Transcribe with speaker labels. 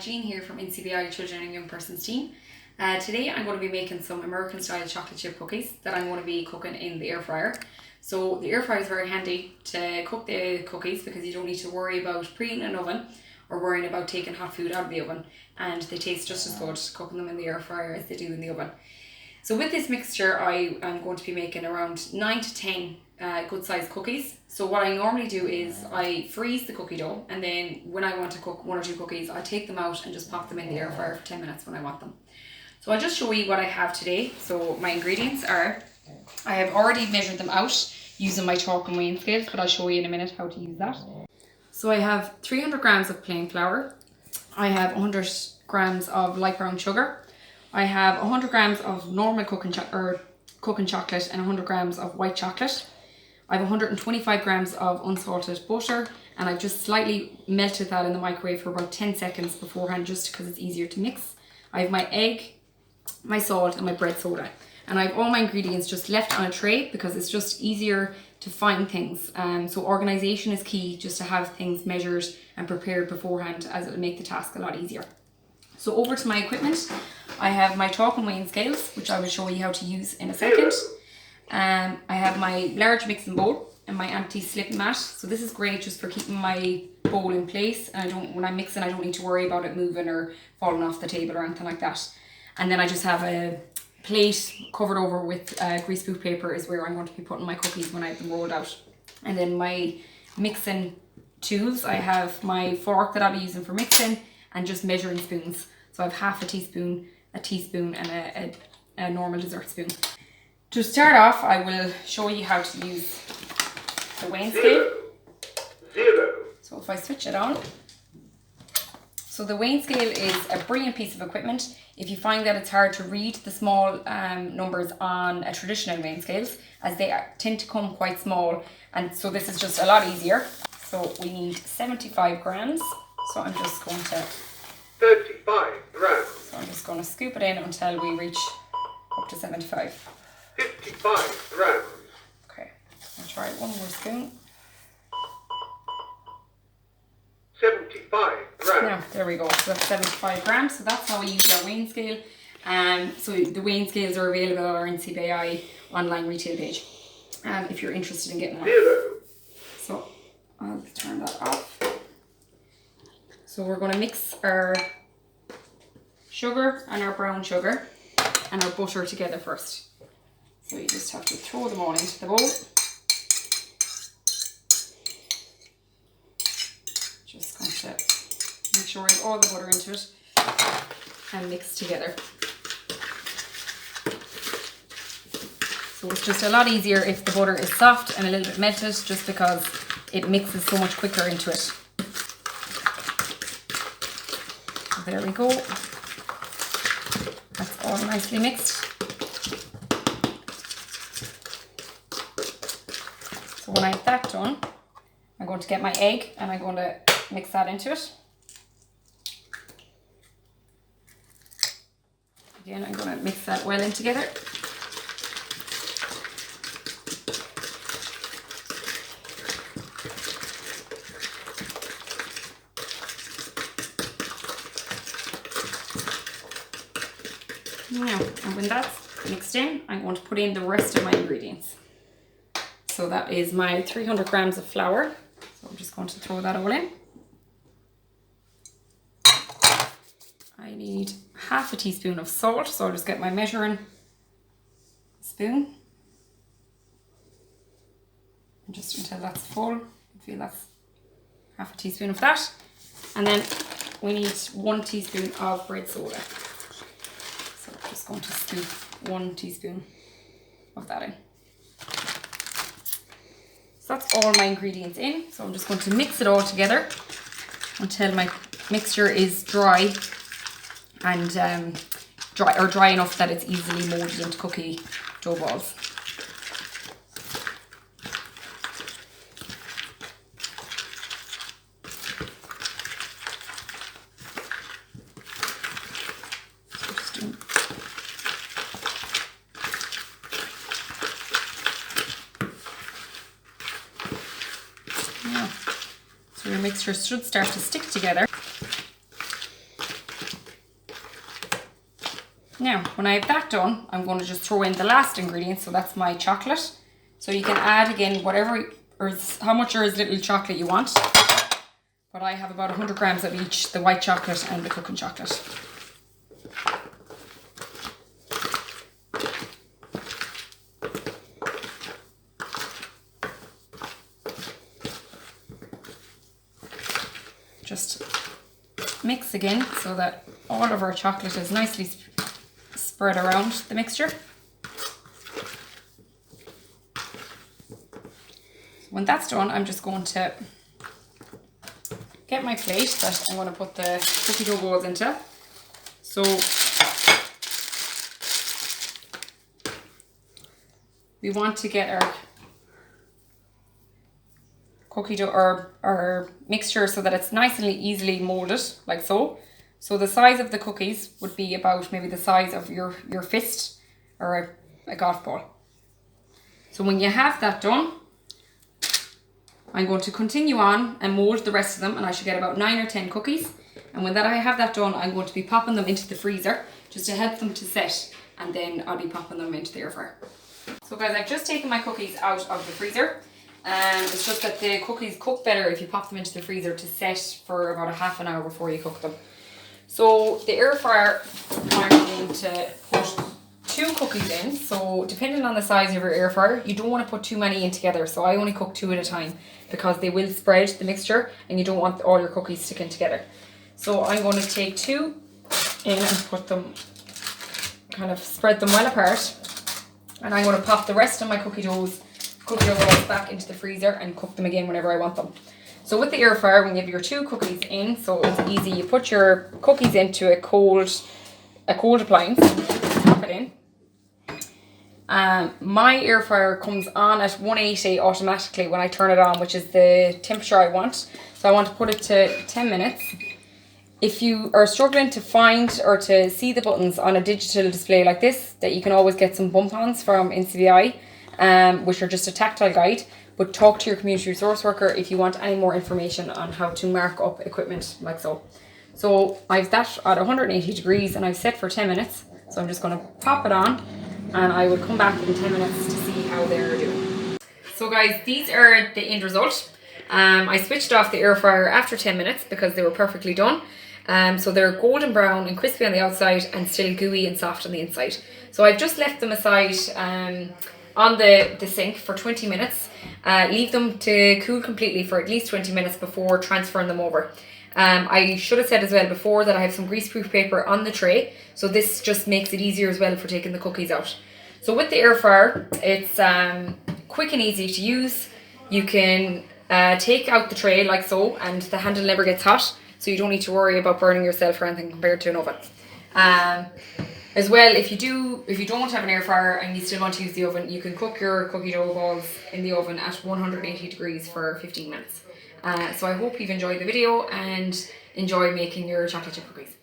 Speaker 1: Jean here from NCBI Children and Young Persons team. Today I'm going to be making some American style chocolate chip cookies that I'm going to be cooking in the air fryer. So the air fryer is very handy to cook the cookies because you don't need to worry about preheating an oven or worrying about taking hot food out of the oven, and they taste just as good cooking them in the air fryer as they do in the oven. So with this mixture I am going to be making around 9 to 10 good sized cookies. So what I normally do is I freeze the cookie dough, and then when I want to cook 1 or 2 cookies I take them out and just pop them in the air fryer for 10 minutes when I want them. So I'll just show you what I have today. So my ingredients are, I have already measured them out using my chalk and weighing scales, but I'll show you in a minute how to use that. So I have 300 grams of plain flour, I have 100 grams of light brown sugar, I have 100 grams of normal cooking chocolate and 100 grams of white chocolate. I have 125 grams of unsalted butter, and I've just slightly melted that in the microwave for about 10 seconds beforehand just because it's easier to mix. I have my egg, my salt and my bread soda, and I have all my ingredients just left on a tray because it's just easier to find things. So organisation is key, just to have things measured and prepared beforehand, as it'll make the task a lot easier. So over to my equipment, I have my chalk and weighing scales, which I will show you how to use in a second. I have my large mixing bowl and my anti-slip mat. So this is great just for keeping my bowl in place, and when I'm mixing I don't need to worry about it moving or falling off the table or anything like that. And then I just have a plate covered over with greaseproof paper is where I'm going to be putting my cookies when I have them rolled out. And then my mixing tools, I have my fork that I'll be using for mixing and just measuring spoons. So I have half a teaspoon, and a normal dessert spoon. To start off, I will show you how to use the weighing scale. So if I switch it on. So the weighing scale is a brilliant piece of equipment. If you find that it's hard to read the small numbers on a traditional weighing scales, as they tend to come quite small, and so this is just a lot easier. So we need 75 grams. So I'm just going to
Speaker 2: 35 grams.
Speaker 1: So I'm just going to scoop it in until we reach up to 75.
Speaker 2: 55 grams.
Speaker 1: Okay, I'll try one more spoon.
Speaker 2: 75 grams.
Speaker 1: Now, there we go. So that's 75 grams. So that's how we use our weighing scale. So the weighing scales are available on our NCBI online retail page, if you're interested in getting one. So I'll turn that off. So we're going to mix our sugar and our brown sugar and our butter together first. So you just have to throw them all into the bowl. Just going to make sure we have all the butter into it and mix together. So it's just a lot easier if the butter is soft and a little bit melted, just because it mixes so much quicker into it. So there we go. That's all nicely mixed. So when I have that done, I'm going to get my egg and I'm going to mix that into it. Again, I'm going to mix that well in together. Now, and when that's mixed in, I'm going to put in the rest of my ingredients. So that is my 300 grams of flour. So I'm just going to throw that all in. I need half a teaspoon of salt, so I'll just get my measuring spoon. And just until that's full, I feel that's half a teaspoon of that. And then we need 1 teaspoon of bread soda. So I'm just going to scoop 1 teaspoon of that in. So that's all my ingredients in. So I'm just going to mix it all together until my mixture is dry and dry enough that it's easily molded into cookie dough balls. So your mixture should start to stick together. Now, when I have that done, I'm going to just throw in the last ingredient, so that's my chocolate. So you can add again whatever, or how much or as little chocolate you want. But I have about 100 grams of each, the white chocolate and the cooking chocolate. Just mix again so that all of our chocolate is nicely spread around the mixture. When that's done, I'm just going to get my plate that I'm going to put the cookie dough balls into. So we want to get our cookie dough or our mixture so that it's nice and easily molded, like so. So the size of the cookies would be about maybe the size of your fist or a golf ball. So when you have that done, I'm going to continue on and mold the rest of them, and I should get about 9 or 10 cookies. And when I have that done, I'm going to be popping them into the freezer just to help them to set, and then I'll be popping them into the air fryer. So guys, I've just taken my cookies out of the freezer. It's just that the cookies cook better if you pop them into the freezer to set for about a half an hour before you cook them. So the air fryer, I'm going to put 2 cookies in. So depending on the size of your air fryer, you don't want to put too many in together. So I only cook 2 at a time because they will spread the mixture and you don't want all your cookies sticking together. So I'm going to take 2 in and put them, kind of spread them well apart. And I'm going to pop the rest of my cookie dough balls back into the freezer and cook them again whenever I want them. So with the air fryer, when you have your 2 cookies in, so it's easy, you put your cookies into a cold appliance, pop it in. My air fryer comes on at 180 automatically when I turn it on, which is the temperature I want. So I want to put it to 10 minutes. If you are struggling to find or to see the buttons on a digital display like this, that you can always get some bump-ons from NCBI, which are just a tactile guide, but talk to your community resource worker if you want any more information on how to mark up equipment like so. So I've that at 180 degrees and I've set for 10 minutes. So I'm just going to pop it on and I will come back in 10 minutes to see how they're doing. So guys, these are the end result. I switched off the air fryer after 10 minutes because they were perfectly done. So they're golden brown and crispy on the outside and still gooey and soft on the inside. So I've just left them aside on the sink for 20 minutes. Leave them to cool completely for at least 20 minutes before transferring them over. I should have said as well before that I have some greaseproof paper on the tray, so this just makes it easier as well for taking the cookies out. So with the air fryer, it's quick and easy to use. You can take out the tray like so, and the handle never gets hot, so you don't need to worry about burning yourself or anything compared to an oven. As well, if you don't have an air fryer and you still want to use the oven, you can cook your cookie dough balls in the oven at 180 degrees for 15 minutes. So I hope you've enjoyed the video and enjoy making your chocolate chip cookies.